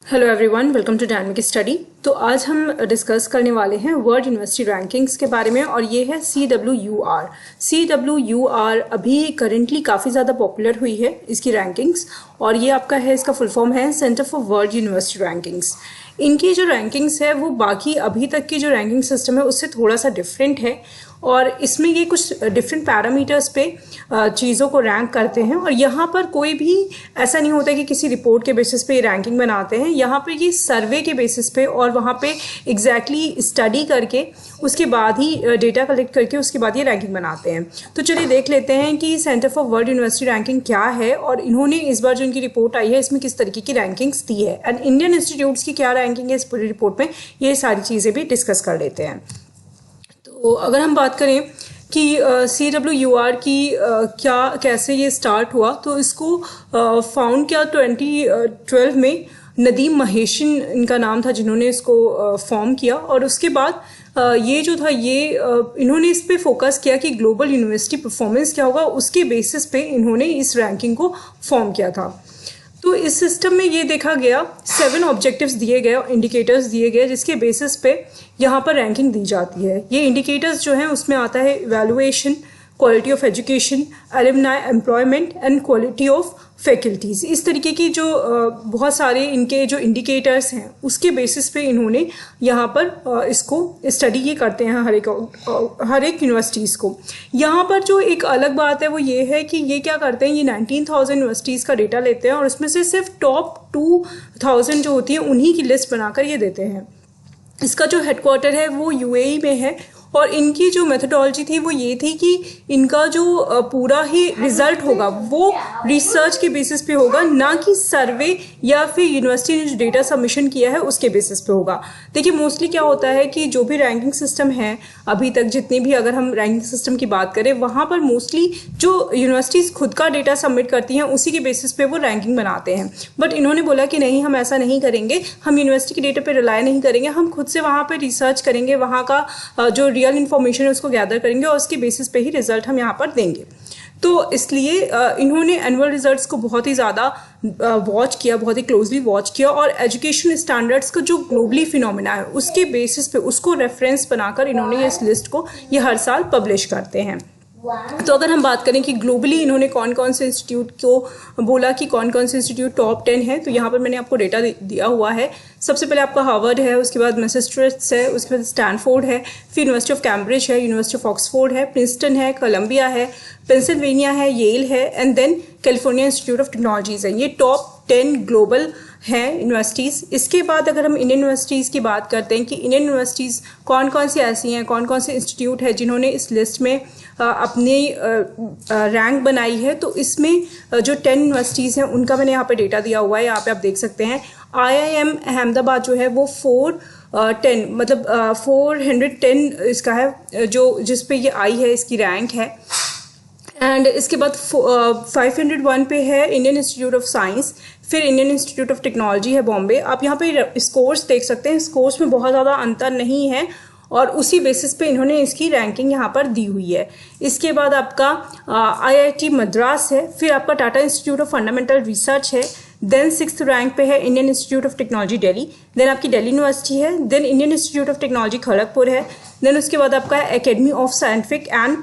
Hello everyone, welcome to dynamic study. तो आज हम डिस्कस करने वाले हैं वर्ल्ड यूनिवर्सिटी रैंकिंग्स के बारे में और ये है CWUR। CWUR अभी करेंटली काफ़ी ज़्यादा पॉपुलर हुई है इसकी रैंकिंग्स, और ये आपका है, इसका फुल फॉर्म है centre for world university rankings. इनकी जो रैंकिंग्स है वो बाकी अभी तक की जो रैंकिंग सिस्टम है उससे थोड़ा सा डिफरेंट है, और इसमें ये कुछ डिफरेंट पैरामीटर्स पे चीज़ों को रैंक करते हैं। और यहाँ पर कोई भी ऐसा नहीं होता कि किसी रिपोर्ट के बेसिस पे ये रैंकिंग बनाते हैं। यहाँ पे ये सर्वे के बेसिस पे और वहाँ पे एग्जैक्टली स्टडी करके उसके बाद ही डेटा कलेक्ट करके उसके बाद ये रैंकिंग बनाते हैं। तो चलिए देख लेते हैं कि centre for world university ranking क्या है और इन्होंने इस बार जो इनकी रिपोर्ट आई है इसमें किस तरीके की रैंकिंग्स दी है, एंड इंडियन इंस्टीट्यूट्स की क्या रैंकिंग है इस पूरी रिपोर्ट में, ये सारी चीज़ें भी डिस्कस कर लेते हैं। तो अगर हम बात करें कि CWUR की कैसे ये स्टार्ट हुआ, तो इसको फाउंड किया 2012 में नदीम महेशिन इनका नाम था जिन्होंने इसको फॉर्म किया। और उसके बाद ये जो था ये इन्होंने इस पे फोकस किया कि ग्लोबल यूनिवर्सिटी परफॉर्मेंस क्या होगा, उसके बेसिस पे इन्होंने इस रैंकिंग को फॉर्म किया था। तो इस सिस्टम में ये देखा गया 7 ऑब्जेक्टिव्स दिए गए, इंडिकेटर्स दिए गए, जिसके बेसिस पे यहाँ पर रैंकिंग दी जाती है। ये इंडिकेटर्स जो हैं उसमें आता है evaluation, quality of education, alumni employment and quality of faculties. इस तरीके की जो बहुत सारे इनके जो इंडिकेटर्स हैं उसके बेसिस पे इन्होंने यहाँ पर इसको स्टडी ये करते हैं हर एक यूनिवर्सिटीज़ को। यहाँ पर जो एक अलग बात है वो ये है कि ये क्या करते हैं, ये 19,000 यूनिवर्सिटीज़ का डेटा लेते हैं और उसमें से सिर्फ टॉप 2,000 जो होती है उन्हीं की लिस्ट बनाकर ये देते हैं। इसका जो हेडक्वार्टर है वो UAE में है, और इनकी जो मेथोडोलॉजी थी वो ये थी कि इनका जो पूरा ही रिजल्ट होगा वो रिसर्च के बेसिस पे होगा, ना कि सर्वे या फिर यूनिवर्सिटी ने जो डेटा सबमिशन किया है उसके बेसिस पे होगा। देखिए मोस्टली क्या होता है कि जो भी रैंकिंग सिस्टम है अभी तक, जितनी भी अगर हम रैंकिंग सिस्टम की बात करें, वहाँ पर मोस्टली जो यूनिवर्सिटीज़ खुद का डेटा सबमिट करती हैं उसी के बेसिस पे वो रैंकिंग बनाते हैं। बट इन्होंने बोला कि नहीं, हम ऐसा नहीं करेंगे, हम यूनिवर्सिटी के डेटा पर रिलाई नहीं करेंगे, हम खुद से वहाँ पर रिसर्च करेंगे, वहाँ का जो रियल इन्फॉर्मेशन है उसको गैदर करेंगे और उसके बेसिस पे ही रिजल्ट हम यहाँ पर देंगे। तो इसलिए इन्होंने एनुअल रिजल्ट्स को बहुत ही ज़्यादा वॉच किया, बहुत ही क्लोजली वॉच किया, और एजुकेशन स्टैंडर्ड्स का जो ग्लोबली फिनोमिना है उसके बेसिस पे उसको रेफरेंस बनाकर इन्होंने इस लिस्ट को ये हर साल पब्लिश करते हैं। तो अगर हम बात करें कि ग्लोबली इन्होंने कौन कौन से इंस्टीट्यूट को बोला कि कौन कौन से इंस्टीट्यूट टॉप 10 है, तो यहाँ पर मैंने आपको डेटा दिया हुआ है। सबसे पहले आपका हार्वर्ड है, उसके बाद मैसेच्यूसेट्स है, उसके बाद स्टैनफोर्ड है, फिर यूनिवर्सिटी ऑफ कैम्ब्रिज है, यूनिवर्सिटी ऑफ ऑक्सफोर्ड है, प्रिंसटन है, कोलंबिया है, पेंसिल्वेनिया है, येल है, and then California Institute of Technologies है। ये टॉप 10 ग्लोबल हैं यूनिवर्सिटीज़। इसके बाद अगर हम इंडियन यूनिवर्सिटीज़ की बात करते हैं कि इंडियन यूनिवर्सिटीज़ कौन कौन सी ऐसी हैं, कौन कौन से इंस्टीट्यूट है जिन्होंने इस लिस्ट में अपनी रैंक बनाई है, तो इसमें जो 10 यूनिवर्सिटीज़ हैं उनका मैंने यहाँ पे डेटा दिया हुआ है। यहाँ पे आप देख सकते हैं IIM अहमदाबाद जो है वो 410 मतलब 410 इसका है, जो जिस पे ये आई है, इसकी रैंक है। एंड इसके बाद 501 पे है इंडियन इंस्टीट्यूट ऑफ साइंस, फिर इंडियन इंस्टीट्यूट ऑफ टेक्नोलॉजी है बॉम्बे। आप यहाँ पे स्कोर्स देख सकते हैं, स्कोर्स में बहुत ज़्यादा अंतर नहीं है और उसी बेसिस पे इन्होंने इसकी रैंकिंग यहाँ पर दी हुई है। इसके बाद आपका IIT मद्रास है, फिर आपका Tata Institute of Fundamental Research है, देन 6th रैंक पे है Indian Institute of Technology Delhi, then आपकी दिल्ली यूनिवर्सिटी है, then Indian Institute of Technology Kharagpur है, देन उसके बाद आपका Academy of Scientific and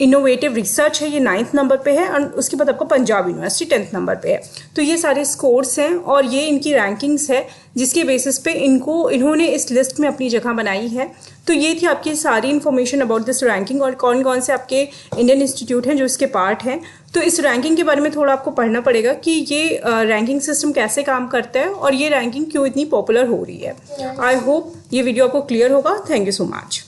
Innovative Research है, ये 9th नंबर पे है, और उसके बाद आपका पंजाब यूनिवर्सिटी 10th नंबर पे है। तो ये सारे स्कोर्स हैं और ये इनकी रैंकिंग्स है जिसके बेसिस पे इन्होंने इस लिस्ट में अपनी जगह बनाई है। तो ये थी आपकी सारी इन्फॉर्मेशन अबाउट दिस रैंकिंग और कौन कौन से आपके इंडियन इंस्टीट्यूट हैं जो इसके पार्ट हैं। तो इस रैंकिंग के बारे में थोड़ा आपको पढ़ना पड़ेगा कि ये रैंकिंग सिस्टम कैसे काम करता है और ये रैंकिंग क्यों इतनी पॉपुलर हो रही है। आई होप ये वीडियो आपको क्लियर होगा। Thank you so much.